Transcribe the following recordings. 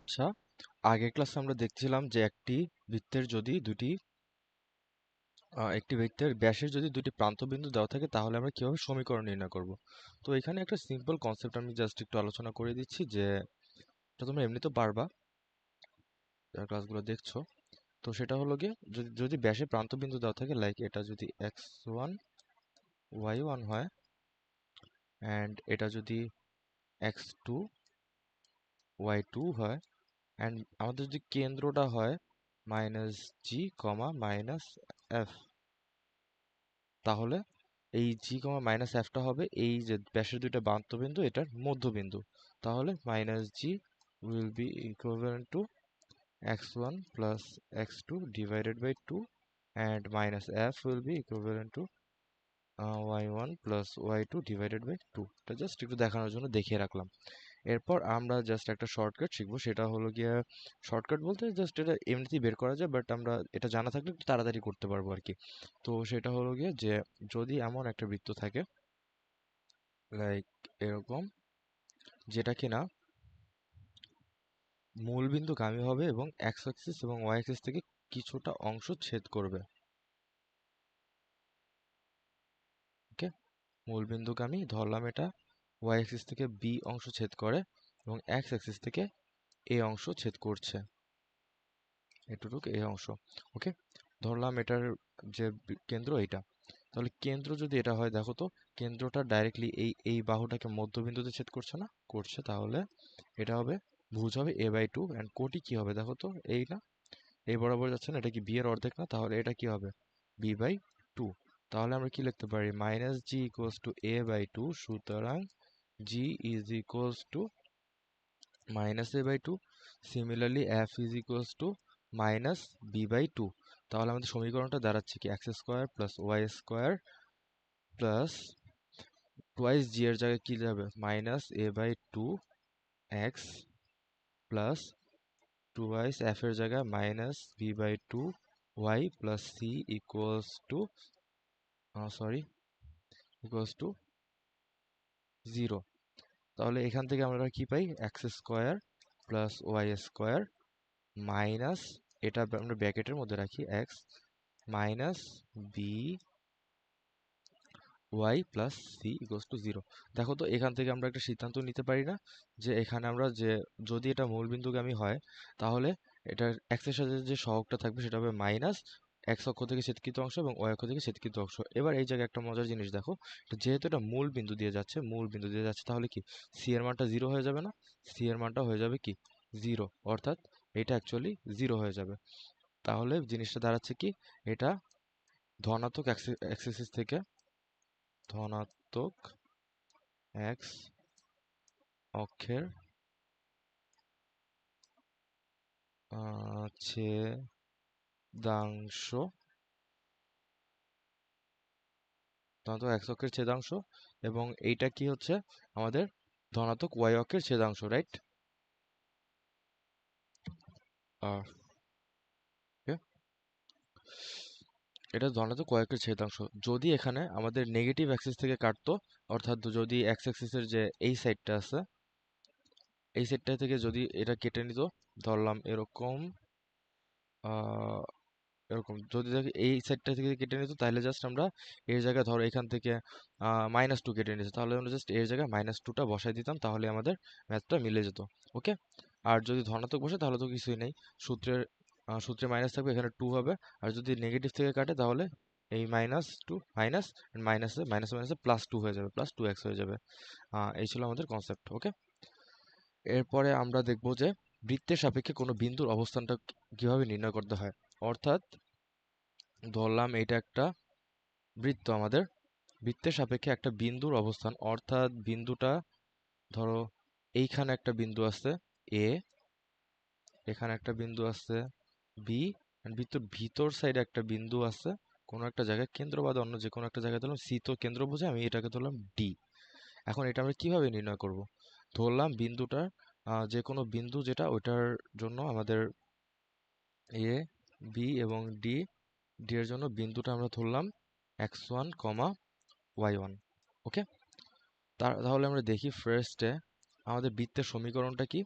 আচ্ছা, আগের ক্লাসে আমরা দেখছিলাম যে একটি বৃত্তের ব্যাসের যদি দুটি প্রান্তবিন্দু দেওয়া থাকে তাহলে আমরা কিভাবে সমীকরণ নির্ণয় করব। তো এখানে একটা সিম্পল কনসেপ্ট আমি জাস্ট একটু আলোচনা করে দিচ্ছি, যে এটা তোমরা এমনিতেও পারবা যারা ক্লাসগুলো দেখছো। তো সেটা হলো গিয়ে, যদি যদি ব্যাসের প্রান্তবিন্দু দেওয়া থাকে, লাইক এটা যদি x1 y1 হয়, অ্যান্ড এটা যদি x2 y2 হয়, অ্যান্ড আমাদের যদি কেন্দ্রটা হয় -g, -f, তাহলে এই g, -fটা হবে এই যে ব্যাসের দুইটা প্রান্তবিন্দু এটার মধ্যবিন্দু। তাহলে -g will be equivalent to x1 plus x2 divided by 2, and -f will be equivalent to y1 plus y2 divided by 2। এটা জাস্ট একটু দেখানোর জন্য দেখিয়ে রাখলাম। এরপর আমরা জাস্ট একটা শর্টকাট শিখবো, সেটা হলো গিয়ে, শর্টকাট বলতে জাস্ট এটা এমনিতেই বের করা যায়, বাট আমরা এটা জানা থাকলে একটু তাড়াতাড়ি করতে পারবো আর কি। তো সেটা হলো গিয়ে যে, যদি এমন একটা বৃত্ত থাকে লাইক এরকম, যেটা কিনা মূলবিন্দুগামী হবে এবং এক্স অ্যাক্সিস এবং ওয়াই অ্যাক্সিস থেকে কিছুটা অংশ ছেদ করবে। ওকে, মূলবিন্দুগামী ধরলাম এটা, ওয়াই অ্যাক্সিস থেকে বি অংশ ছেদ করে এবং এক্স অ্যাক্সিস থেকে এ অংশ ছেদ করছে, এটুকু এই অংশ। ওকে, ধরলাম এটার যে কেন্দ্র এটা, তাহলে কেন্দ্র যদি এটা হয়, দেখো তো কেন্দ্রটা ডাইরেক্টলি এই এই বাহুটাকে মধ্যবিন্দুতে ছেদ করছে না, করছে, তাহলে এটা হবে, ভুজ হবে a/2, অ্যান্ড কোটি কি হবে দেখো তো, এই না, এই বরাবর যাচ্ছে না, এটা কি বি এর অর্ধেক না, তাহলে এটা কি হবে b/2। তাহলে আমরা কি লিখতে পারি, -g ইকুয়ালস টু a/2, সুতরাং g is equals to -a/2। Similarly f is equals to -b/2। তাহলে আমাদের সমীকরণটা দাঁড়াচ্ছে কি, x square plus y square plus twice g এর জায়গায় কি যাবে, -a/2 x plus twice f এর জায়গায় -b/2 y plus c equals to equals to 0। তাহলে এখান থেকে আমরা কি পাই, x square plus y square minus, এটা আমরা ব্র্যাকেটের মধ্যে রাখি, x minus b y plus c equals to 0। দেখো তো এখান থেকে আমরা একটা সিদ্ধান্ত নিতে পারি না, যে এখানে আমরা যে, যদি এটা মূলবিন্দুগামী হয় তাহলে এটার এক্স এর সাথে যে সহগটা থাকবে সেটা হবে মাইনাস এক্স অক্ষ থেকে ছেদকৃত অংশ এবং ওয়াই অক্ষ থেকে ছেদকৃত অংশ। এবার এই জায়গায় একটা মজার জিনিস দেখো, যেহেতু এটা মূল বিন্দু দিয়ে যাচ্ছে, তাহলে কি সি এর মানটা 0 হয়ে যাবে না, সি এর মানটা হয়ে যাবে কি 0, অর্থাৎ এটা অ্যাকচুয়ালি 0 হয়ে যাবে। তাহলে জিনিসটা দাঁড়াচ্ছে কি, এটা ধনাত্মক অ্যাক্সিস থেকে ধনাত্মক এক্স অক্ষের ছেদাংশ, ধনাত্মক এক্স অক্ষের ছেদাংশ, এবং এইটা কি হচ্ছে আমাদের ধনাত্মক ওয়াই অক্ষের ছেদাংশ, রাইট? এটা ধনাত্মক ওয়াই অক্ষের ছেদাংশ। যদি এখানে আমাদের নেগেটিভ অ্যাক্সিস থেকে কাটতো, অর্থাৎ যদি এক্স অ্যাক্সিসের যে এই সাইডটা আছে, এই সাইডটা থেকে যদি এটা কেটে নিত, ধরলাম এরকম, এরকম যদি দেখি এই সাইডটা থেকে কেটে নিত, তাহলে জাস্ট আমরা এর জায়গায়, ধরো এখান থেকে -2 কেটে নিয়েছে, তাহলে আমরা জাস্ট এর জায়গায় -2টা বসাই দিতাম, তাহলে আমাদের ম্যাথটা মিলে যেত। ওকে, আর যদি ধনাত্মক বসে তাহলে তো কিছুই নেই, সূত্রের সূত্রে মাইনাস থাকবে, এখানে 2 হবে। আর যদি নেগেটিভ থেকে কাটে তাহলে এই -2 মাইনাস, মাইনাসে মাইনাসে মাইনাসে +2 হয়ে যাবে, +2x হয়ে যাবে। এই ছিল আমাদের কনসেপ্ট। ওকে, এরপরে আমরা দেখব যে বৃত্তের সাপেক্ষে কোনো বিন্দুর অবস্থানটা কিভাবে নির্ণয় করতে হয়। অর্থাৎ ধরলাম এটা একটা বৃত্ত, আমাদের বৃত্তের সাপেক্ষে একটা বিন্দুর অবস্থান, অর্থাৎ বিন্দুটা, ধরো এইখানে একটা বিন্দু আছে এ, এখানে একটা বিন্দু আছে বি, বৃত্তের ভিতর সাইডে একটা বিন্দু আছে কোনো একটা জায়গায়, কেন্দ্র বাদে অন্য যে কোনো একটা জায়গায় ধরলাম সি, তো কেন্দ্র বোঝায়, আমি এটাকে ধরলাম ডি। এখন এটা আমরা কিভাবে নির্ণয় করব, ধরলাম বিন্দুটা যে কোনো বিন্দু যেটা, ওইটার জন্য আমাদের এ, বি এবং ডি, ডি এর জন্য বিন্দুটা আমরা ধরলাম x1, y1। ওকে, তাহলে আমরা দেখি ফার্স্টে আমাদের বৃত্তের সমীকরণটা কি,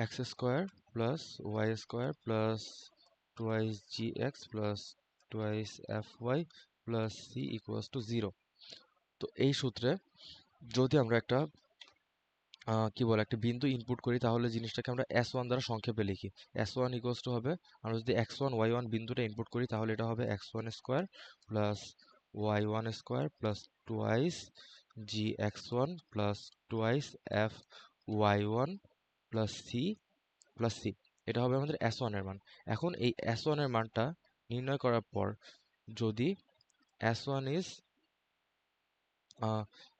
x square plus y square plus twice g x plus twice f y plus c equals to 0। তো এই সূত্রে যদি আমরা একটা কি বলে একটা বিন্দু ইনপুট করি তাহলে জিনিসটাকে আমরা S1 দ্বারা সংক্ষেপে লিখি। S1 ইকুয়ালস টু হবে, আমরা যদি x1 y1 বিন্দুটা ইনপুট করি তাহলে এটা হবে x1 square plus y1 square plus twice g x1 plus twice f y1 plus c. এটা হবে আমাদের S1 এর মান। এখন এই S1 এর মানটা নির্ণয় করার পর যদি S1 ইজ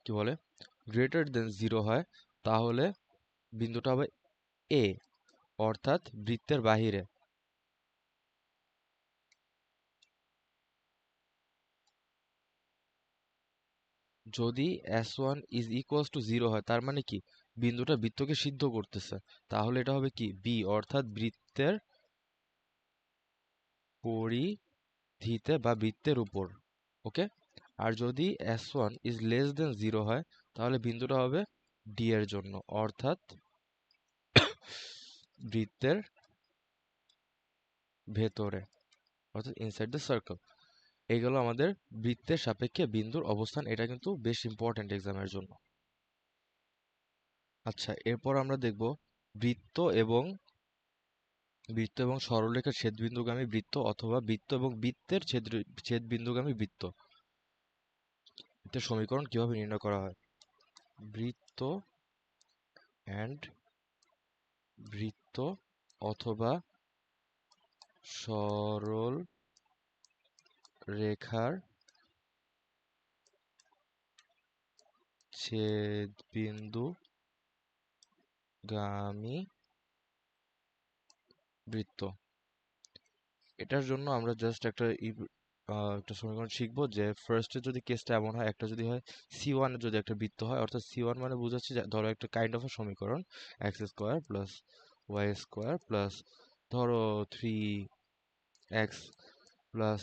কি বলে গ্রেটার দেন 0 হয় তাহলে বিন্দুটা হবে এ, অর্থাৎ বৃত্তের বাহিরে। যদি S1 ইজ ইকুয়ালস টু 0 হয় তার মানে কি বিন্দুটা বৃত্তকে সিদ্ধ করতেছে, তাহলে এটা হবে কি বি, অর্থাৎ বৃত্তের পরিধিতে বা বৃত্তের উপর। ওকে। আর যদি S1 ইজ লেস দেন 0 হয় তাহলে বিন্দুটা হবে ডি এর জন্য, অর্থাৎ বৃত্তের ভেতরে, অর্থাৎ ইনসাইড দ্য সার্কেল। এইগুলো আমাদের বৃত্তের সাপেক্ষে বিন্দুর অবস্থান, এটা কিন্তু বেশ ইম্পর্টেন্ট এক্সামের জন্য। আচ্ছা, এরপর আমরা দেখব বৃত্ত এবং সরলরেখার ছেদবিন্দুগামী বৃত্ত অথবা বৃত্ত এবং বৃত্তের ছেদবিন্দুগামী বৃত্ত, এর সমীকরণ কিভাবে নির্ণয় করা হয়। বৃত্ত অ্যান্ড বৃত্ত অথবা সরল রেখার ছেদবিন্দুগামী বৃত্ত, এটার জন্য আমরা জাস্ট একটা সমীকরণ শিখবো যে ফার্স্টে যদি কেসটা এমন হয়, একটা যদি হয় C1 এর যদি একটা বৃত্ত হয়, অর্থাৎ C1 মানে বোঝাচ্ছে যে ধরো একটা কাইন্ড অফ সমীকরণ x square plus y square plus ধরো 3x plus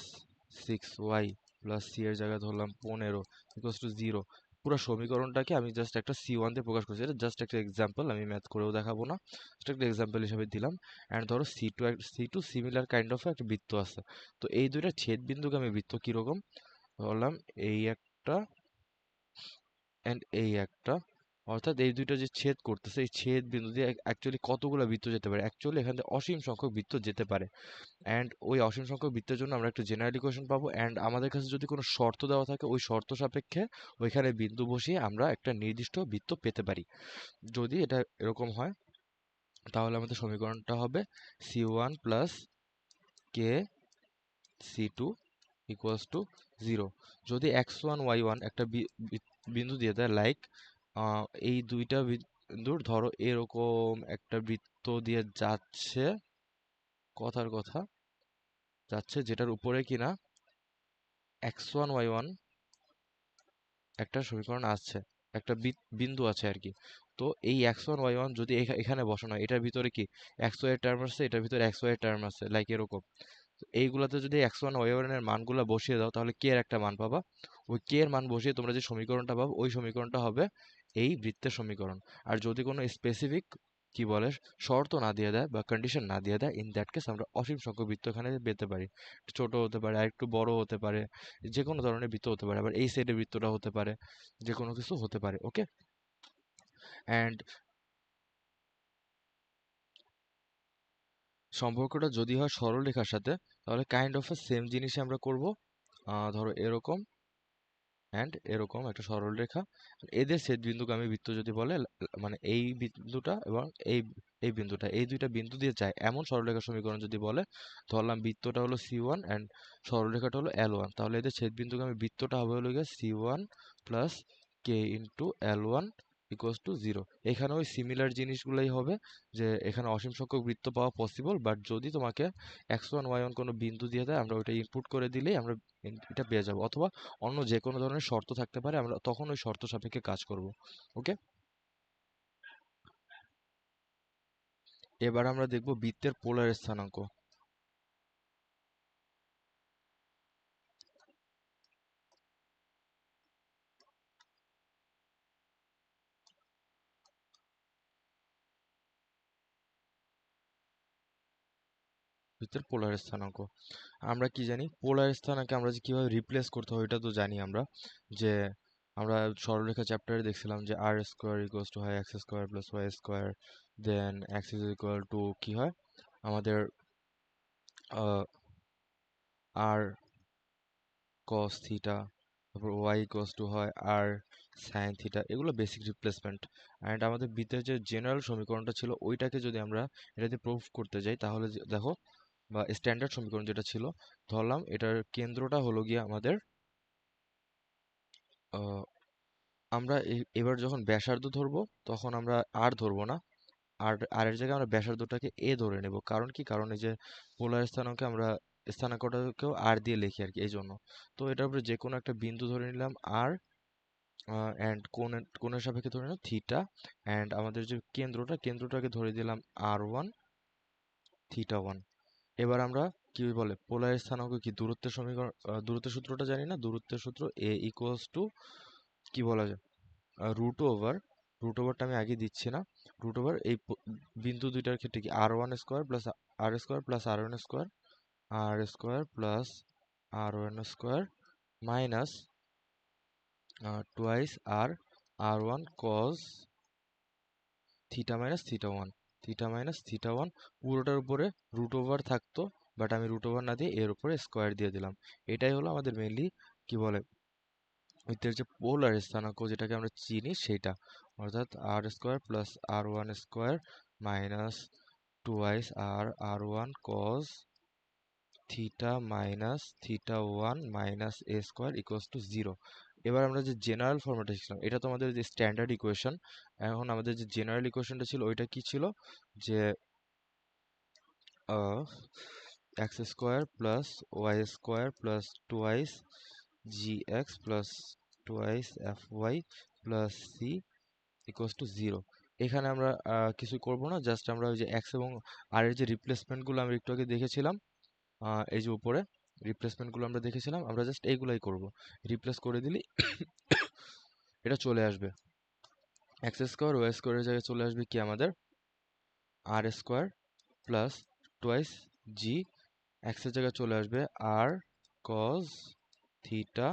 6y plus C এর জায়গায় ধরলাম 15 ইকুয়ালস টু 0। পুরো সমীকরণটাকে আমি জাস্ট একটা C1 দিয়ে প্রকাশ করছি, এটা জাস্ট একটা এক্সাম্পল, আমি ম্যাথ করেও দেখাবো না, জাস্ট একটা এক্সাম্পল হিসেবে দিলাম। অ্যান্ড ধরো c two similar kind of একটা বৃত্ত আছে। তো এই দুইটা ছেদ বিন্দুগামী বৃত্ত কিরকম, ধরলাম এই একটা অ্যান্ড এই একটা, অর্থাৎ এই দুইটা যে ছেদ করতেছে এই ছেদ বিন্দু দিয়ে অ্যাকচুয়ালি কতগুলো বৃত্ত যেতে পারে, অ্যাকচুয়ালি এখান থেকে অসীম সংখ্যক বৃত্ত যেতে পারে। অ্যান্ড ওই অসীম সংখ্যক বৃত্তের জন্য আমরা একটা জেনারেল ইকুয়েশন পাবো, অ্যান্ড আমাদের কাছে যদি কোনো শর্ত দেওয়া থাকে ওই শর্ত সাপেক্ষে ওইখানে বিন্দু বসিয়ে আমরা একটা নির্দিষ্ট বৃত্ত পেতে পারি। যদি এটা এরকম হয় তাহলে আমাদের সমীকরণটা হবে C1 plus K C2 equals to 0। যদি x1 y1 একটা বিন্দু দিয়ে দেয়, লাইক এই দুইটা বিন্দুর ধরো এরকম একটা বৃত্ত দিয়ে যাচ্ছে, কথার কথা যাচ্ছে, যেটার উপরে কিনা x1 y1 একটা সমীকরণ আছে, একটা বিন্দু আছে আর কি। তো এই x1 y1 যদি এখানে বসানো হয়, এটার ভিতরে কি xy এর টার্ম আছে, এটার ভিতরে xy এর টার্ম আছে, লাইক এরকম। তো এইগুলাতে যদি x1 y1 এর মানগুলা বসিয়ে দাও তাহলে k এর একটা মান পাবা। ওই k এর মান বসিয়ে তোমরা যে সমীকরণটা পাবো ওই সমীকরণটা হবে এই বৃত্তের সমীকরণ। আর যদি কোনো স্পেসিফিক কি বলে শর্ত না দিয়ে দেয় বা কন্ডিশন না দিয়ে দেয়, ইন দ্যাট কেস আমরা অসীম সংখ্যক বৃত্ত এখানে পেতে পারি। একটু ছোট হতে পারে আর একটু বড় হতে পারে, যে কোনো ধরনের বৃত্ত হতে পারে, আবার এই সাইডের বৃত্তটা হতে পারে, যে কোনো কিছু হতে পারে। ওকে। অ্যান্ড সম্পর্কটা যদি হয় সরল রেখার সাথে তাহলে কাইন্ড অফ সেম জিনিসই আমরা করব। ধরো এরকম অ্যান্ড এরকম একটা সরল রেখা, এদের ছেদবিন্দুগামী বৃত্ত যদি বলে, মানে এই বিন্দুটা এবং এই এই বিন্দুটা, এই দুইটা বিন্দু দিয়ে যায় এমন সরলরেখা সমীকরণ যদি বলে, ধরলাম বৃত্তটা হলো C1 অ্যান্ড সরলরেখাটা হলো L1, তাহলে এদের ছেদবিন্দুগামী বৃত্তটা হবে হলো গিয়ে C1 plus K into L1 equals to 0। এখানে ওই সিমিলার জিনিসগুলোই হবে, যে এখানে অসীম সংখ্যক বৃত্ত পাওয়া পসিবল, বাট যদি তোমাকে x1 y1 কোনো বিন্দু দিয়ে দেয় আমরা ওইটা ইনপুট করে দিলেই আমরা এটা পেয়ে যাবো, অথবা অন্য যে কোনো ধরনের শর্ত থাকতে পারে, আমরা তখন ওই শর্ত সাপেক্ষে কাজ করব। ওকে। এবার আমরা দেখব বৃত্তের পোলার স্থানাঙ্ক। বৃত্তের পোলার স্থানাঙ্ক। আমরা কি জানি পোলার স্থানাঙ্কে আমরা যে কিভাবে রিপ্লেস করতে হয় এটা তো জানি আমরা, যে আমরা সরলরেখা চ্যাপ্টারে দেখছিলাম যে আর স্কোয়ার ইকুয়ালস টু হয় x square plus y square, then x is equal to কি হয় আমাদের আর কস থিটা, তারপর ওয়াই ইকুয়ালস টু হয় আর সাইন থিটা, এগুলো বেসিক রিপ্লেসমেন্ট। অ্যান্ড আমাদের ভিতরে যে জেনারেল সমীকরণটা ছিল ওইটাকে যদি আমরা এটাতে প্রুফ করতে যাই তাহলে দেখো, বা স্ট্যান্ডার্ড সমীকরণ যেটা ছিল, ধরলাম এটার কেন্দ্রটা হলো গিয়ে আমাদের আমরা এবার যখন ব্যাসার্ধ ধরবো তখন আমরা আর ধরবো না, আর এর জায়গায় আমরা ব্যাসার্ধটাকে এ ধরে নেব। কারণ কি, কারণ এই যে পোলার স্থানাঙ্কে আমরা স্থানাঙ্কটাকেও আর দিয়ে লিখি আর কি, এই জন্য। তো এটার উপরে যে কোনো একটা বিন্দু ধরে নিলাম আর, অ্যান্ড কোণের সাপেক্ষে ধরে নিলাম থিটা, অ্যান্ড আমাদের যে কেন্দ্রটাকে ধরে দিলাম r1 θ1। এবার আমরা কি বলে পোলার স্থানাঙ্ক কি দূরত্বের সমীকরণ, দূরত্বের সূত্রটা জানি না, দূরত্বের সূত্র a ইকুয়ালস টু কি বলা যায় রুট ওভারটা আমি আগে দিচ্ছি না, রুট ওভার এই বিন্দু দুইটার ক্ষেত্রে কি r1 square plus r square plus r1 square, r square plus r1 square minus twice r1 cos theta minus theta one পুরোটার উপরে রুট ওভার থাকতো, বাট আমি রুট ওভার না দিয়ে এর উপরে স্কোয়ার দিয়ে দিলাম। এটাই হলো আমাদের মেইনলি কি বলে বৃত্তের যে পোলার স্থানাঙ্ক যেটাকে আমরা চিনি সেটা, অর্থাৎ r square plus r1 square minus twice r1 cos theta minus থিটা1 minus a square equals to 0। এবার আমরা যে জেনারেল ফর্মেটটা শিখলাম এটা তো আমাদের যে স্ট্যান্ডার্ড ইকুয়েশন। এখন আমাদের যে জেনারেল ইকুয়েশনটা ছিল ওইটা কি ছিল, যে x square plus y square plus twice gx plus twice fy plus c equals to 0। এখানে আমরা কিছু করব না, জাস্ট আমরা ওই যে এক্স এবং আর এর যে রিপ্লেসমেন্টগুলো আমরা একটু আগে দেখেছিলাম, এই যে উপরে রিপ্লেসমেন্টগুলো আমরা দেখেছিলাম, আমরা জাস্ট এইগুলাই করব। রিপ্লেস করে দিলি এটা চলে আসবে, এক্স স্কোয়ার ওয়াই স্কোয়ারের জায়গায় চলে আসবে কি আমাদের r square plus twice g, x এর জায়গায় চলে আসবে r cos theta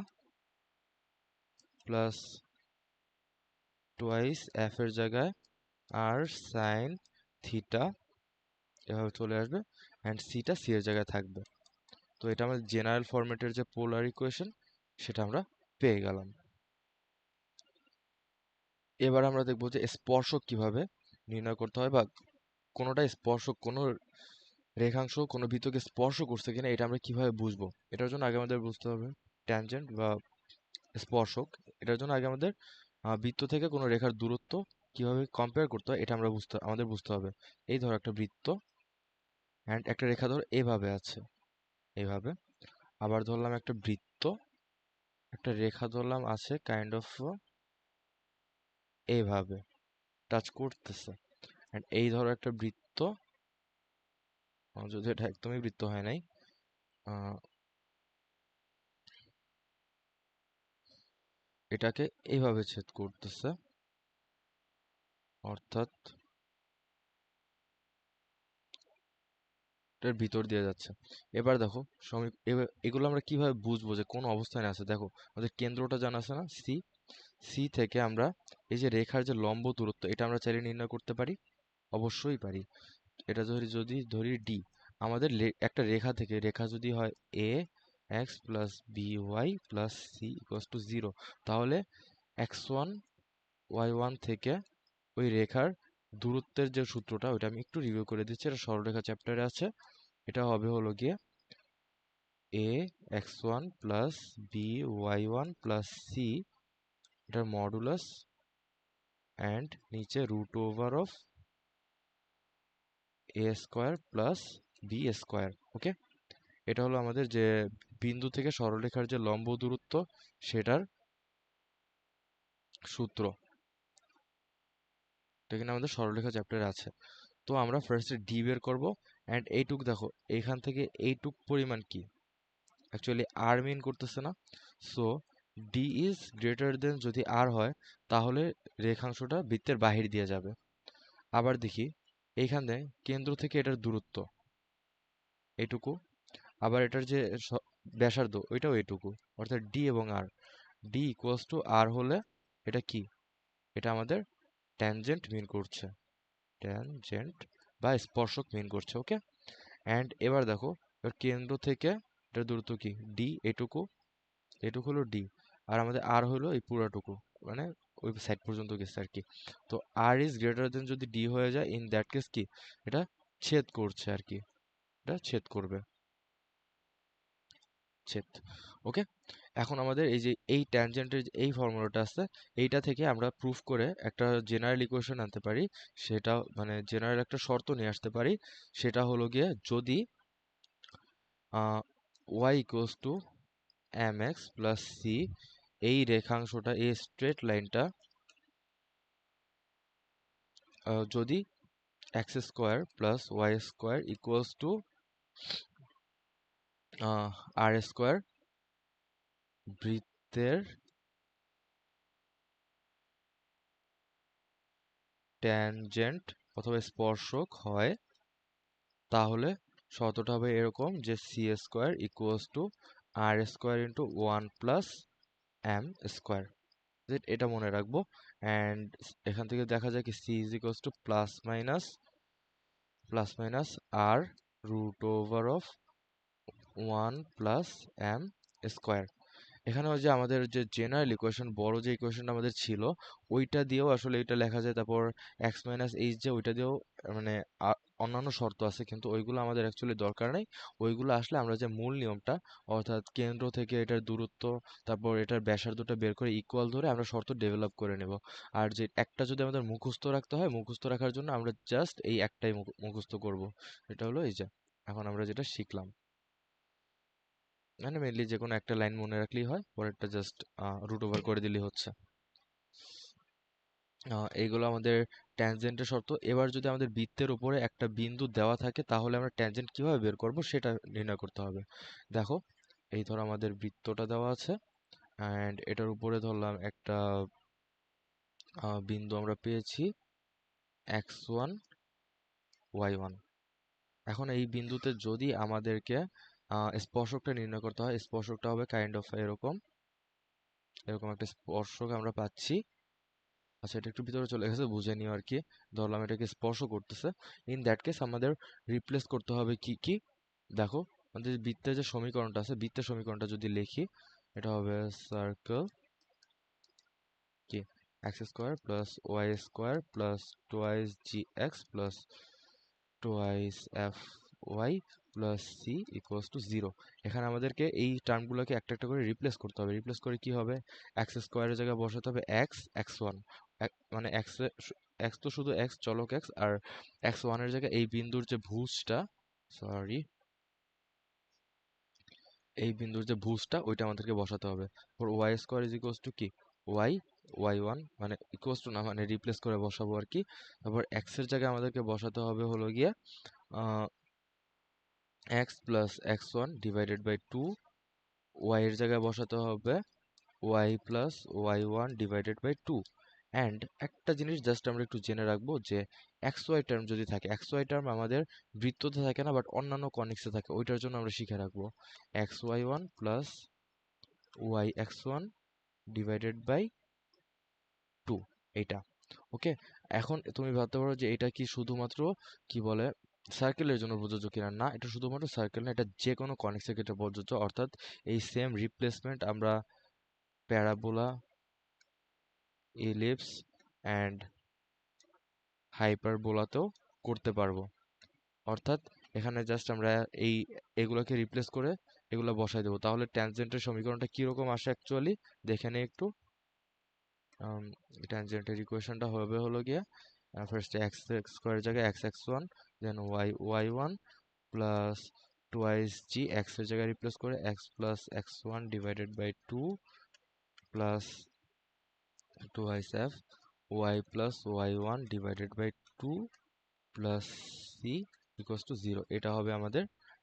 plus twice f এর জায়গায় আর সাইন থিটা, এভাবে চলে আসবে, অ্যান্ড সিটা সি এর জায়গায় থাকবে। তো এটা আমাদের জেনারেল ফরম্যাটের যে পোলার ইকুয়েশন সেটা আমরা পেয়ে গেলাম। এবার আমরা দেখবো যে স্পর্শক কিভাবে নির্ণয় করতে হয়, বা কোনোটা স্পর্শক, কোনো রেখাংশ কোনো বৃত্তকে স্পর্শ করছে কিনা এটা আমরা কিভাবে বুঝবো। এটার জন্য আগে আমাদের বুঝতে হবে ট্যানজেন্ট বা স্পর্শক। এটার জন্য আগে আমাদের বৃত্ত থেকে কোনো রেখার দূরত্ব কিভাবে কম্পেয়ার করতে হয় এটা আমাদের বুঝতে হবে। এই ধর একটা বৃত্ত, অ্যান্ড একটা রেখা ধর এভাবে আছে, এইভাবে। আবার ধরলাম একটা বৃত্ত, একটা রেখা ধরলাম আছে কাইন্ড অফ এইভাবে টাচ করতেছে, অ্যান্ড এই ধরো একটা বৃত্ত, যদি এটা একদমই বৃত্ত হয় নাই, এটাকে এইভাবে ছেদ করতেছে, অর্থাৎ এটার ভিতর দিয়ে যাচ্ছে। এবার দেখো এগুলো আমরা কিভাবে বুঝবো যে কোন অবস্থানে আছে। দেখো আমাদের কেন্দ্রটা জানা আছে না, সি, সি থেকে আমরা এই যে রেখার যে লম্ব দূরত্ব এটা আমরা চাইলে নির্ণয় করতে পারি, অবশ্যই পারি। এটা যদি ধরি ডি, আমাদের একটা রেখা থেকে, রেখা যদি হয় a x plus b y plus c equals to 0, তাহলে x1 y1 থেকে ওই রেখার দূরত্বের যে সূত্রটা ওইটা আমি একটু রিভিউ করে দিচ্ছি, এটা সরলরেখা চ্যাপ্টারে আছে। এটা হবে হলো গিয়ে a x1 plus b y1 plus c, এটার মডুলাস, অ্যান্ড নিচে root over of a square plus b square. Okay, এটা হলো আমাদের যে বিন্দু থেকে সরলরেখার যে লম্ব দূরত্ব সেটার সূত্র। এটা কিন্তু আমাদের সরলরেখা চ্যাপ্টারে আছে। তো আমরা ফার্স্টে ডি বের করব, অ্যান্ড এইটুক দেখো এইখান থেকে এইটুক পরিমাণ কি অ্যাকচুয়ালি আর মিন করতেছে না, so D is greater than, যদি আর হয় তাহলে রেখাংশটা বৃত্তের বাহির দিয়ে যাবে। আবার দেখি এইখানে কেন্দ্র থেকে এটার দূরত্ব, এইটুকু, আবার এটার যে ব্যাসার্ধ ওইটাও এইটুকু, অর্থাৎ ডি এবং আর। ডি ইকুয়ালস টু আর হলে এটা কি, এটা আমাদের ট্যানজেন্ট মিন করছে, ট্যানজেন্ট বা স্পর্শক মিন করছে। ওকে, অ্যান্ড এবার দেখো এবার কেন্দ্র থেকে এটার দূরত্ব কি, ডি, এটুকু, এটুকু হলো ডি, আর আমাদের আর হলো এই পুরাটুকু, মানে ওই সাইড পর্যন্ত গেছে আর কি। তো আর ইজ গ্রেটার দেন যদি ডি হয়ে যায়, ইন দ্যাট কেস কি, এটা ছেদ করছে আর কি, এটা ছেদ করবে, ছেদ। ওকে, এখন আমাদের এই যে এই ট্যানজেন্টের এই ফর্মুলাটা আছে, এইটা থেকে আমরা প্রুফ করে একটা জেনারেল ইকুয়েশন আনতে পারি। সেটা মানে জেনারেল একটা শর্ত নিয়ে আসতে পারি, সেটা হলো গিয়ে যদি y equals to mx plus c, এই রেখাংশটা, এই স্ট্রেট লাইনটা যদি x square plus y square equals to r square, বৃত্তের ট্যানজেন্ট অথবা স্পর্শক হয়, তাহলে শর্তটা হবে এরকম যে c square equals to r square into one plus m square. এটা মনে রাখবো। অ্যান্ড এখান থেকে দেখা যায় কি c is equals to plus minus r root over of one plus m square. এখানে ওই যে আমাদের যে জেনারেল ইকুয়েশন, বড় যে ইকুয়েশনটা আমাদের ছিল, ওইটা দিয়েও আসলে এটা লেখা যায়। তারপর এক্স মাইনাস এইচ যে ওইটা দিয়েও মানে অন্যান্য শর্ত আছে, কিন্তু ওইগুলো আমাদের অ্যাকচুয়ালি দরকার নেই। ওইগুলো আসলে আমরা যে মূল নিয়মটা, অর্থাৎ কেন্দ্র থেকে এটার দূরত্ব, তারপর এটার ব্যাসার্ধটা বের করে ইকুয়াল ধরে আমরা শর্ত ডেভেলপ করে নেব। আর যে একটা যদি আমাদের মুখস্থ রাখতে হয়, মুখস্থ রাখার জন্য আমরা জাস্ট এই একটাই মুখস্থ করব। এটা হলো এই যে এখন আমরা যেটা শিখলাম, মানে মেনলি যে কোনো একটা লাইন মনে রাখলেই হয়, পরেরটা জাস্ট রুট ওভার করে দিলেই হচ্ছে। এইগুলো আমাদের ট্যানজেন্টের শর্ত। এবার যদি আমাদের বৃত্তের উপরে একটা বিন্দু দেওয়া থাকে, তাহলে আমরা ট্যানজেন্ট কিভাবে বের করব সেটা নির্ণয় করতে হবে। দেখো, এই ধর আমাদের বৃত্তটা দেওয়া আছে, অ্যান্ড এটার উপরে ধরলাম একটা বিন্দু আমরা পেয়েছি x1 y1। এখন এই বিন্দুতে যদি আমাদেরকে স্পর্শকটা নির্ণয় করতে হয়, স্পর্শকটা হবে কাইন্ড অফ এরকম, এরকম একটা স্পর্শক আমরা পাচ্ছি। আচ্ছা, এটা একটু ভিতরে চলে গেছে, বুঝে নিও আর কি। ধরলাম এটাকে স্পর্শ করতেছে। ইন দ্যাট কেস আমাদের রিপ্লেস করতে হবে কি কি, দেখো আমাদের বৃত্তের যে সমীকরণটা আছে, বৃত্তের সমীকরণটা যদি লিখি, এটা হবে সার্কেল কি x square plus y square plus twice g x plus twice f y plus c equals to zero. এখানে আমাদেরকে এই টার্মগুলোকে একটা একটা করে রিপ্লেস করতে হবে। রিপ্লেস করে কি হবে, এক্স স্কোয়ারের জায়গায় বসাতে হবে এক্স, এক্স ওয়ান, মানে এক্স, এক্স তো শুধু এক্স, চলক এক্স, আর এক্স ওয়ানের জায়গায় এই বিন্দুর যে ভুজটা, সরি, এই বিন্দুর যে ভুজটা ওইটা আমাদেরকে বসাতে হবে। For y square is equals to কি, ওয়াই, ওয়াই ওয়ান, মানে ইকুয়ালস টু না, মানে রিপ্লেস করে বসাবো আর কি। তারপর এক্স এর জায়গায় আমাদেরকে বসাতে হবে হলো গিয়ে x plus x one divided by two, y এর জায়গায় বসাতে হবে y plus y one divided by two. And একটা জিনিস জাস্ট আমরা একটু জেনে রাখবো যে এক্স ওয়াই টার্ম যদি থাকে, এক্স ওয়াই টার্ম আমাদের বৃত্ততে থাকে না, বাট অন্যান্য কনিক্সে থাকে, ওইটার জন্য আমরা শিখে রাখবো x y one plus y x one divided by two, এইটা। ওকে, এখন তুমি ভাবতে পারো যে এটা কি শুধুমাত্র কি বলে সার্কেলের জন্য প্রযোজ্য কিনা, না, এটা শুধুমাত্র সার্কেল না, এটা যে কোনো কনিক্সের ক্ষেত্রে প্রযোজ্য। অর্থাৎ এই সেম রিপ্লেসমেন্ট আমরা প্যারাবোলা, ইলিপস অ্যান্ড হাইপারবোলাতেও করতে পারবো। অর্থাৎ এখানে জাস্ট আমরা এই এগুলোকে রিপ্লেস করে এগুলো বসাই দেবো, তাহলে ট্যানজেন্টের সমীকরণটা কিরকম আসে অ্যাকচুয়ালি দেখে নিই একটু। ট্যানজেন্টের ইকুয়েশনটা হবে হলো গিয়ে ফার্স্টে এক্স স্কোয়ারের জায়গায় x x one, then y y one plus twice g, x এর জায়গায় রিপ্লেস করে x plus x one divided by two plus twice f y plus y one divided by two plus c equals to zero. এটা হবে আমাদের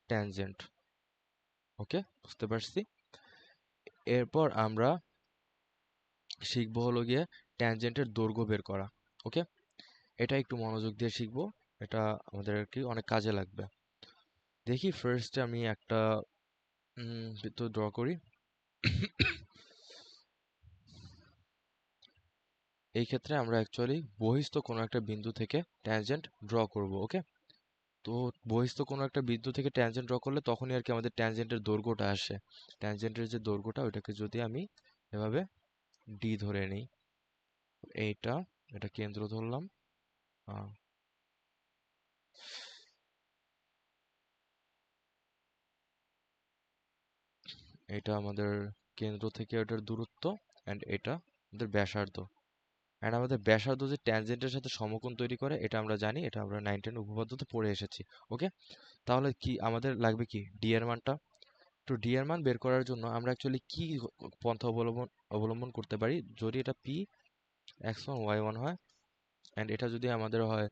tangent. ওকে, বুঝতে পারছি। এরপর আমরা শিখবো হলো গিয়ে ট্যানজেন্টের দৈর্ঘ্য বের করা। ওকে, এটা একটু মনোযোগ দিয়ে শিখবো, এটা আমাদের আর কি অনেক কাজে লাগবে। দেখি ফার্স্টে আমি একটা বৃত্ত ড্র করি। এই ক্ষেত্রে আমরা অ্যাকচুয়ালি বহিস্থ কোনো একটা বিন্দু থেকে ট্যানজেন্ট ড্র করব। ওকে, তো বহিস্থ কোনো একটা বিন্দু থেকে ট্যানজেন্ট ড্র করলে তখনই আর কি আমাদের ট্যানজেন্টের দৈর্ঘ্যটা আসে। ট্যানজেন্টের যে দৈর্ঘ্যটা ওইটাকে যদি আমি এভাবে ডি ধরে নিই, এইটা এটা কেন্দ্র ধরলাম, আহ, এটা আমাদের কেন্দ্র থেকে ওটার দূরত্ব, অ্যান্ড এটা আমাদের ব্যাসার্ধ। অ্যান্ড আমাদের ব্যাসার্ধ যে ট্যানজেন্টের সাথে সমকোণ তৈরি করে এটা আমরা জানি, এটা আমরা 9-10 উপপাদ্যতে পড়ে এসেছি। ওকে, তাহলে কি আমাদের লাগবে কি ডি এর মানটা। তো ডি এর মান বের করার জন্য আমরা অ্যাকচুয়ালি কি পন্থা অবলম্বন করতে পারি। যদি এটা পি x1 y1 হয়, অ্যান্ড এটা যদি আমাদের হয়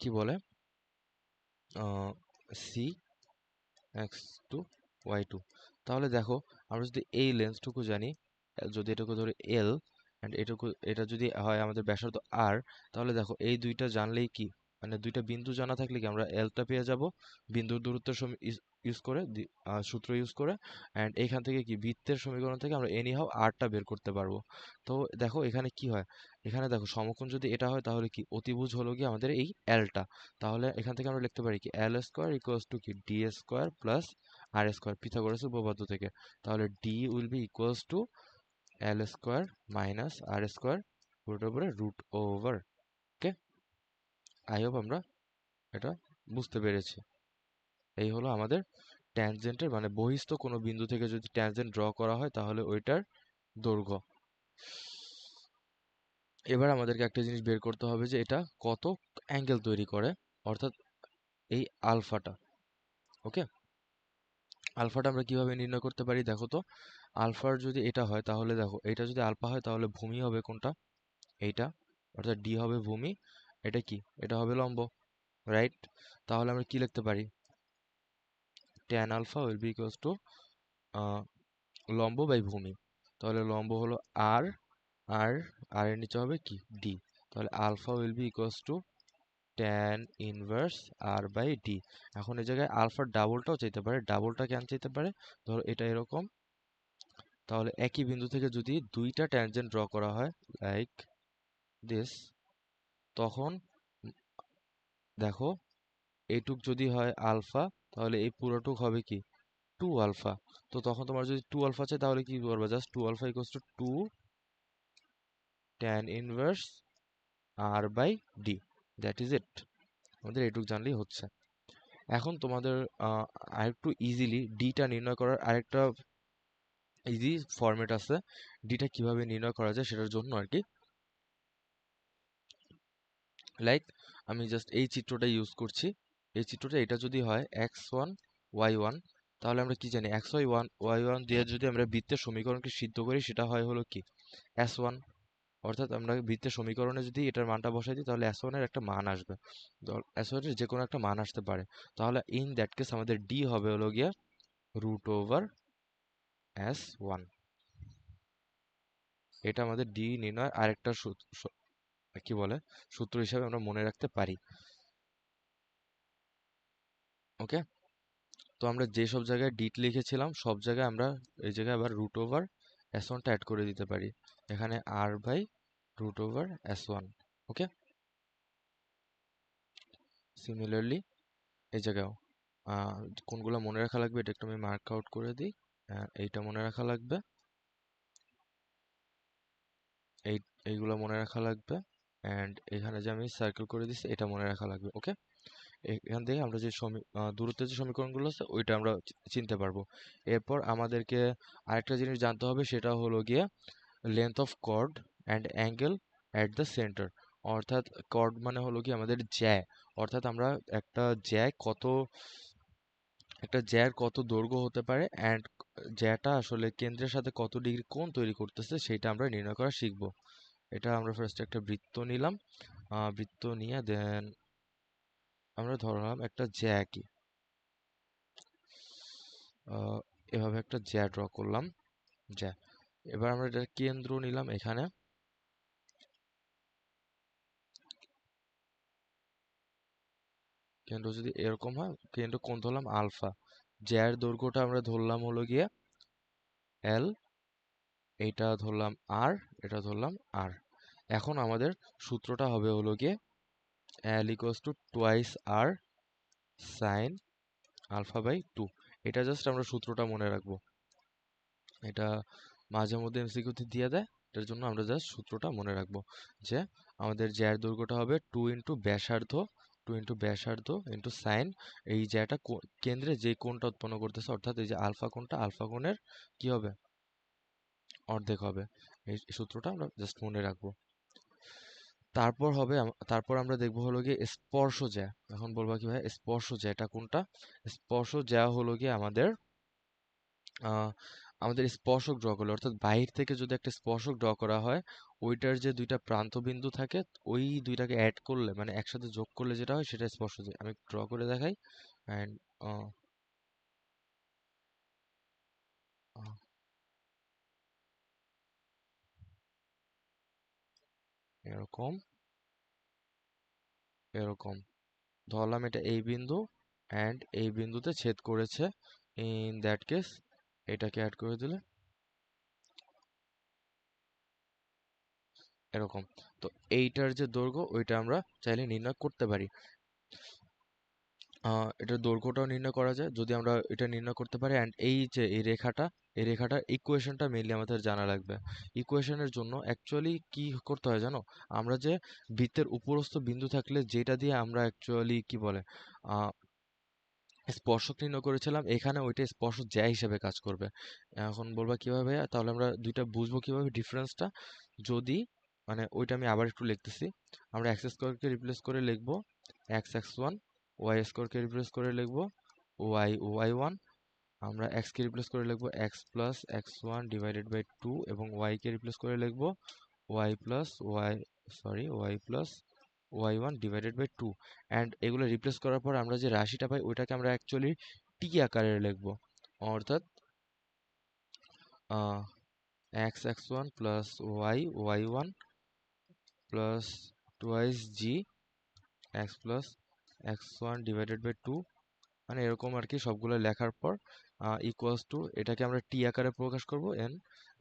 কি বলে সি x2 y2, তাহলে দেখো আমরা যদি এই লেন্সটুকু জানি, যদি এটুকু ধরে এল, অ্যান্ড এটা যদি হয় আমাদের ব্যাসার্ধ আর, তাহলে দেখো এই দুইটা জানলেই কি, মানে দুইটা বিন্দু জানা থাকলে কি আমরা এলটা পেয়ে যাব বিন্দুর দূরত্বের ইউজ করে, সূত্র ইউজ করে। অ্যান্ড এইখান থেকে কি বৃত্তের সমীকরণ থেকে আমরা এনি হাউ আরটা বের করতে পারবো। তো দেখো এখানে কি হয়, এখানে দেখো সমকোণ যদি এটা হয় তাহলে কি অতিভুজ হলো কি আমাদের এই এলটা। তাহলে এখান থেকে আমরা লিখতে পারি কি এল স্কোয়ার ইকুয়ালস টু কি d square plus r square, পিথাগোরাসের উপপাদ্য থেকে। তাহলে d will be equals to l square minus r square root over. Okay, I hope আমরা এটা বুঝতে পেরেছি। এই হলো আমাদের ট্যানজেন্টের মানে বহিস্থ কোনো বিন্দু থেকে যদি ট্যানজেন্ট ড্র করা হয় তাহলে ওইটার দৈর্ঘ্য। এবার আমাদেরকে একটা জিনিস বের করতে হবে যে এটা কত অ্যাঙ্গেল তৈরি করে, অর্থাৎ এই আলফাটা। ওকে, আলফাটা আমরা কিভাবে নির্ণয় করতে পারি দেখো তো। আলফার যদি এটা হয় তাহলে দেখো এটা যদি আলফা হয় তাহলে ভূমি হবে কোনটা, এইটা, অর্থাৎ ডি হবে ভূমি। এটা কি, এটা হবে লম্ব, রাইট। তাহলে আমরা কি লিখতে পারি, tan alpha will be equals to লম্ব বাই ভূমি। তাহলে লম্ব হলো আর, আর আর এর নিচে হবে কি ডি। তাহলে alpha will be equals to tan inverse r by d. এখন এই জায়গায় আলফার ডাবলটাও চাইতে পারে, ডাবলটা কেন চাইতে পারে, ধরো এটা এরকম, তাহলে একই বিন্দু থেকে যদি দুইটা ট্যানজেন্ট ড্র করা হয় লাইক দিস, তখন দেখো এইটুক যদি হয় আলফা, তাহলে এই পুরোটুক হবে কি টু আলফা। তো তখন তোমার যদি টু আলফা চাই তাহলে কি করবে, just two alpha equals to two tan inverse r by d, that is it. আমাদের এইটুক জানলেই হচ্ছে। এখন তোমাদের আরেকটু ইজিলি ডিটা নির্ণয় করার আরেকটা ইজি ফরম্যাট আছে। ডিটা কিভাবে নির্ণয় করা যায় সেটার জন্য আর কি, লাইক আমি জাস্ট এই চিত্রটা ইউজ করছি। এই চিত্রটা এটা যদি হয় x1 y1, তাহলে আমরা কি জানি x1 y1 দিয়ে যদি আমরা বৃত্তের সমীকরণকে সিদ্ধ করি সেটা হয় হলো কি s1। অর্থাৎ আমরা বৃত্তের সমীকরণে যদি এটার মানটা বসাই দিই তাহলে s1 এর একটা মান আসবে, s1 এর যে কোনো একটা মান আসতে পারে। তাহলে ইন দ্যাট কেস আমাদের ডি হবে হলো গিয়া রুট ওভার s1। এটা আমাদের ডি নির্ণয় আরেকটা কি বলে সূত্র হিসাবে আমরা মনে রাখতে পারি। ওকে, তো আমরা যে সব জায়গায় ডিট লিখেছিলাম সব জায়গায় আমরা এই জায়গায় আবার রুট ওভার s1টা অ্যাড করে দিতে পারি, এখানে r by root over s1। Okay, similarly এই জায়গাও কোনগুলো মনে রাখা লাগবে এটা একটু আমি মার্ক আউট করে দিই। এইটা মনে রাখা লাগবে, এই এইগুলো মনে রাখা লাগবে, অ্যান্ড এখানে যে আমি সার্কেল করে দিচ্ছি এটা মনে রাখা লাগবে। ওকে, এখান থেকে আমরা যে দূরত্বের যে সমীকরণগুলো আছে ওইটা আমরা চিনতে পারবো। এরপর আমাদেরকে আরেকটা জিনিস জানতে হবে, সেটা হলো গিয়ে length of chord and angle at the centre. অর্থাৎ কর্ড মানে হলো কি আমাদের জ্যা, অর্থাৎ আমরা একটা জ্যায় কত, একটা জ্যার কত দৈর্ঘ্য হতে পারে, অ্যান্ড জ্যাটা আসলে কেন্দ্রের সাথে কত ডিগ্রি কোণ তৈরি করতেছে সেটা আমরা নির্ণয় করা শিখবো। এটা আমরা ফার্স্ট একটা বৃত্ত নিলাম, বৃত্ত নিয়ে দেন আমরা ধরলাম একটা জ্যা কি, এভাবে একটা জ্যা ড্র করলাম, জ্যা। এবার আমরা এটার কেন্দ্র নিলাম এখানে, কেন্দ্র যদি এরকম হয়, কেন্দ্র কোণ ধরলাম আলফা, জ্যার দৈর্ঘ্যটা আমরা ধরলাম হলো গিয়ে এল, এইটা ধরলাম আর, এটা ধরলাম আর। এখন আমাদের সূত্রটা হবে হলো গিয়ে l equals to twice r sine alpha by two. এটা জাস্ট আমরা সূত্রটা মনে রাখবো, এটা মাঝে মধ্যে এমসিকিউতে দিয়ে দেয়, এটার জন্য আমরা জাস্ট সূত্রটা মনে রাখবো যে আমাদের জ্যার দৈর্ঘ্যটা হবে টু ইন্টু ব্যাসার্ধ, টু ইন্টু ব্যাসার্ধ ইন্টু সাইন, এই জ্যাটা কেন্দ্রে যে কোণটা উৎপন্ন করতেছে, অর্থাৎ এই যে আলফা কোণটা, আলফা কোণের কি হবে, অর্ধেক হবে। এই সূত্রটা আমরা জাস্ট মনে রাখবো। তারপর হবে তারপর আমরা দেখবো হলো গিয়ে স্পর্শ জ্যা। এখন বলবা কি ভাই স্পর্শ জ্যাটা কোনটা? স্পর্শ জ্যা হলো গিয়ে আমাদের আমাদের স্পর্শক ড্র করলে, অর্থাৎ বাহির থেকে যদি একটা স্পর্শক ড্র করা হয়, ওইটার যে দুইটা প্রান্ত বিন্দু থাকে, ওই দুইটাকে অ্যাড করলে মানে একসাথে যোগ করলে যেটা হয় সেটা স্পর্শ জ্যা। আমি ড্র করে দেখাই। অ্যান্ড এরকম এরকম ধরলাম এটা এই বিন্দু, অ্যান্ড এই বিন্দুতে ছেদ করেছে, ইন দ্যাট কেস এটাকে অ্যাড করে দিলে এরকম। তো এইটার যে দৈর্ঘ্য ওইটা আমরা চাইলে নির্ণয় করতে পারি। এটার দৈর্ঘ্যটাও নির্ণয় করা যায় যদি আমরা এটা নির্ণয় করতে পারি। অ্যান্ড এই যে এই রেখাটার ইকুয়েশনটা মেইনলি আমাদের জানা লাগবে। ইকুয়েশনের জন্য অ্যাকচুয়ালি কি করতে হয় জানো? আমরা যে বৃত্তের উপরস্থ বিন্দু থাকলে যেটা দিয়ে আমরা অ্যাকচুয়ালি কি বলে স্পর্শক নির্ণয় করেছিলাম, এখানে ওইটা স্পর্শ জ্যা হিসেবে কাজ করবে। এখন বলবা কিভাবে ভাইয়া? তাহলে আমরা দুইটা বুঝবো কিভাবে ডিফারেন্সটা। যদি মানে ওইটা আমি আবার একটু লিখতেছি, আমরা এক্স স্কোয়ারকে রিপ্লেস করে লিখবো এক্স এক্স ওয়ান, ওয়াই স্কোয়ারকে রিপ্লেস করে লিখবো ওয়াই ওয়াই ওয়ান, আমরা এক্স কে রিপ্লেস করে লিখবো x plus x one divided by two, এবং ওয়াই কে রিপ্লেস করে লিখবো y plus y, y plus y one divided by two. And এগুলো রিপ্লেস করার পর আমরা যে রাশিটা পাই ওইটাকে আমরা অ্যাকচুয়ালি টি আকারে লিখবো, অর্থাৎ x x one plus y y one plus twice g x plus x one divided by two, মানে এরকম আর কি সবগুলো লেখার পর ইকুয়ালস টু, এটাকে আমরা টি আকারে প্রকাশ করব এন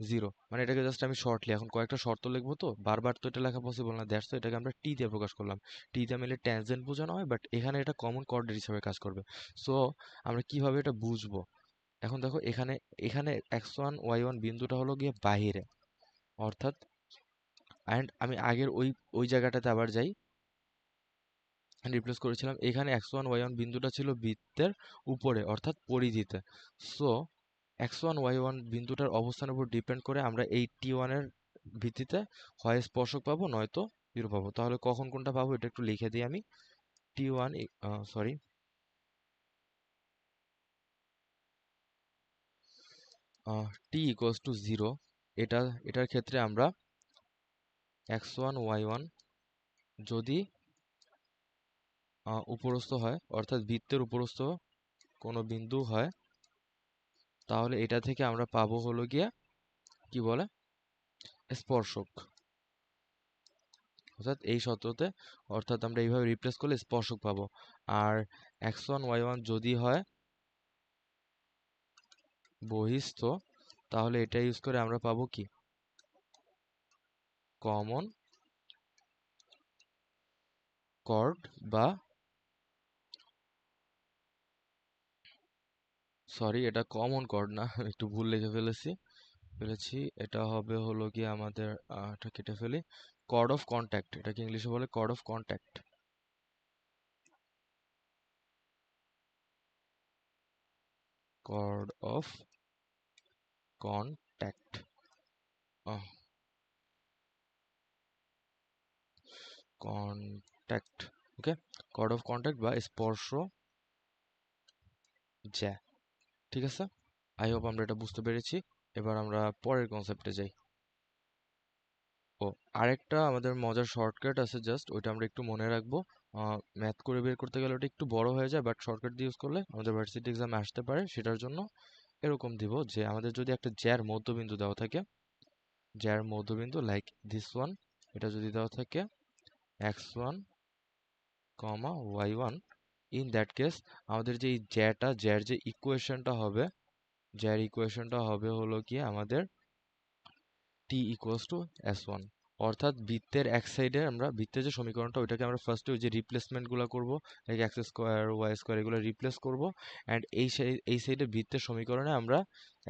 জিরো, মানে এটাকে জাস্ট আমি শর্টলি এখন কয়েকটা শর্ত লিখবো, তো বারবার তো এটা লেখা পসিবল না, দ্যাটস এটাকে আমরা টি দিয়ে প্রকাশ করলাম। টি দিয়ে মিলে ট্যানজেন্ট বোঝানো হয়, বাট এখানে এটা কমন কোঅর্ডিনেট হিসেবে কাজ করবে। সো আমরা কিভাবে এটা বুঝবো? এখন দেখো এখানে এখানে এক্স ওয়ান ওয়াই ওয়ান বিন্দুটা হলো গিয়ে বাহিরে, অর্থাৎ অ্যান্ড আমি আগের ওই ওই জায়গাটাতে আবার যাই, রিপ্লেস করেছিলাম, এখানে এক্স ওয়ান ওয়াই ওয়ান বিন্দুটা ছিল বৃত্তের উপরে অর্থাৎ পরিধিতে। So x one y one বিন্দুটার অবস্থানের উপর ডিপেন্ড করে আমরা এই টি ওয়ানের ভিত্তিতে হয় স্পর্শক পাবো নয়তো জিরো পাবো। তাহলে কখন কোনটা পাবো এটা একটু লিখে দিই আমি। T one sorry T equals to zero, এটার ক্ষেত্রে আমরা এক্স ওয়ান ওয়াই ওয়ান যদি উপরস্থ হয়, অর্থাৎ বৃত্তের উপরস্থ কোনো বিন্দু হয়, তাহলে এটা থেকে আমরা পাবো হলো গিয়ে কি বলে স্পর্শক, অর্থাৎ এই শর্ততে, অর্থাৎ আমরা এইভাবে রিপ্লেস করলে স্পর্শক পাবো। আর এক্স ওয়ান ওয়াই ওয়ান যদি হয় বহিস্থ, তাহলে এটা ইউজ করে আমরা পাবো কি কমন কর্ড, বা সরি এটা কমন কর্ড না, একটু ভুল লিখে ফেলেছি, এটা হবে হলো গিয়ে আমাদের এটা কেটে ফেলি, কর্ড অফ কন্ট্যাক্ট, এটাকে ইংলিশে বলে chord of contact, chord of contact, contact, okay, chord of contact বা স্পর্শ জ্যা। ঠিক আছে, আই হোপ আমরা এটা বুঝতে পেরেছি। এবার আমরা পরের কনসেপ্টে যাই। ও, আরেকটা আমাদের মজার শর্টকাট আছে, জাস্ট ওইটা আমরা একটু মনে রাখবো। ম্যাথ করে বের করতে গেলে ওটা একটু বড় হয়ে যায়, বাট শর্টকাট দিয়ে ইউজ করলে আমাদের ভার্সিটি এক্সামে আসতে পারে। সেটার জন্য এরকম দিব যে আমাদের যদি একটা জ্যার মধ্যবিন্দু দেওয়া থাকে, জ্যার মধ্যবিন্দু লাইক দিস ওয়ান, এটা যদি দেওয়া থাকে x one comma y one, in that case আমাদের যে এই জ্যার যে ইকুয়েশনটা হবে হলো কি আমাদের টি ইকুয়ালস টু এস ওয়ান। অর্থাৎ বৃত্তের এক সাইডে আমরা বৃত্তের যে সমীকরণটা ওইটাকে আমরা ফার্স্টে ওই যে রিপ্লেসমেন্টগুলো করবো, like x square y square এগুলো রিপ্লেস করবো, অ্যান্ড এই সাইডে বৃত্তের সমীকরণে আমরা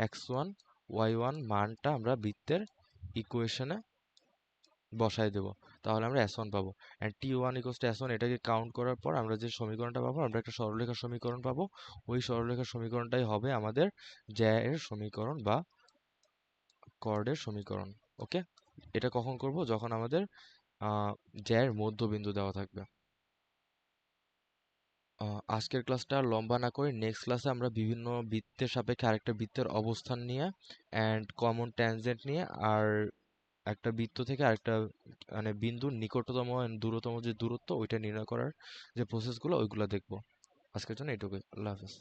এক্স ওয়ান ওয়াই ওয়ান মানটা আমরা বৃত্তের ইকুয়েশনে বসায় দেবো, তাহলে আমরা এস ওয়ান পাবো। And T one equals to S one এটাকে কাউন্ট করার পর আমরা যে সমীকরণটা পাবো আমরা একটা সরলরেখার সমীকরণ পাবো। ওই সরলরেখার সমীকরণটাই হবে আমাদের জ্যায়ের সমীকরণ বা কর্ডের সমীকরণ। ওকে, এটা কখন করব? যখন আমাদের জ্যায়ের মধ্যবিন্দু দেওয়া থাকবে। আজকের ক্লাসটা আর লম্বা না করে নেক্সট ক্লাসে আমরা বিভিন্ন বৃত্তের সাপেক্ষে আরেকটা বৃত্তের অবস্থান নিয়ে অ্যান্ড কমন ট্যানজেন্ট নিয়ে আর একটা বৃত্ত থেকে আরেকটা মানে বিন্দুর নিকটতম and দূরতম যে দূরত্ব ওইটা নির্ণয় করার যে প্রসেসগুলো ওইগুলো দেখবো। আজকের জন্য এটুকুই। আল্লাহ হাফেজ।